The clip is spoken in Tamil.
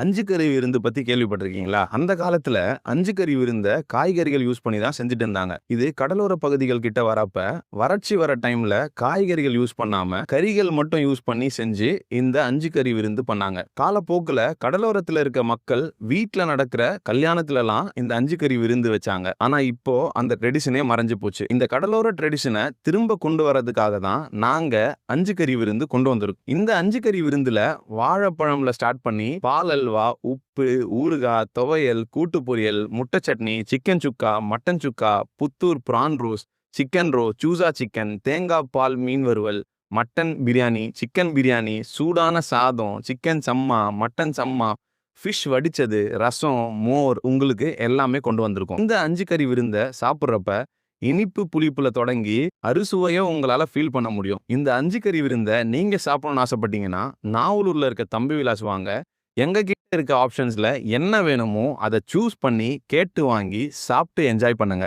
அஞ்சு கறி விருந்து பத்தி கேள்விப்பட்டிருக்கீங்களா? அந்த காலத்துல அஞ்சு கறி விருந்த காய்கறிகள் யூஸ் பண்ணி தான் செஞ்சுட்டு இருந்தாங்க. இது கடலோர பகுதிகள் கிட்ட வரப்ப, வறட்சி வர டைம்ல காய்கறிகள் யூஸ் பண்ணாம, கறிகள் மட்டும் யூஸ் பண்ணி செஞ்சு இந்த அஞ்சு கறி விருந்து பண்ணாங்க. காலப்போக்குல கடலோரத்துல இருக்க மக்கள் வீட்ல நடக்கிற கல்யாணத்துலலாம் இந்த அஞ்சு கறி விருந்து வச்சாங்க. ஆனா இப்போ அந்த ட்ரெடிஷனே மறைஞ்சு போச்சு. இந்த கடலோர ட்ரெடிஷனை திரும்ப கொண்டு வரதுக்காக தான் நாங்க அஞ்சு கறி விருந்து கொண்டு வந்திருக்கோம். இந்த அஞ்சு கறி விருந்துல வாழைப்பழம்ல ஸ்டார்ட் பண்ணி பால் அல்வா, உப்பு, ஊறுகாய், துவையல், கூட்டு பொரியல், முட்டை chutney, chicken chukka, mutton chukka, Puttur prawn roast, chicken ரோ, சூசா சிக்கன், தேங்காய் பால் மீன் வறுவல், மட்டன் பிரியாணி, சிக்கன் பிரியாணி, சூடான சாதம், சிக்கன் சம்மா, மட்டன் சம்மா, ஃபிஷ் வடிச்சது, ரசம், மோர் உங்களுக்கு எல்லாமே கொண்டு வந்திருக்கோம். இந்த அஞ்சு கறி விருந்த சாப்பிட்றப்ப இனிப்பு புளிப்புல தொடங்கி அறுசுவையோ உங்களால ஃபீல் பண்ண முடியும். இந்த அஞ்சு கறி விருந்த நீங்க சாப்பிடணும்னு ஆசைப்பட்டீங்கன்னா, நாவலூர்ல இருக்க தம்பி விலாஸ் வாங்க. எங்க கிட்ட இருக்க ஆப்ஷன்ஸ்ல என்ன வேணுமோ அதை சூஸ் பண்ணி கேட்டு வாங்கி சாப்பிட்டு என்ஜாய் பண்ணுங்க.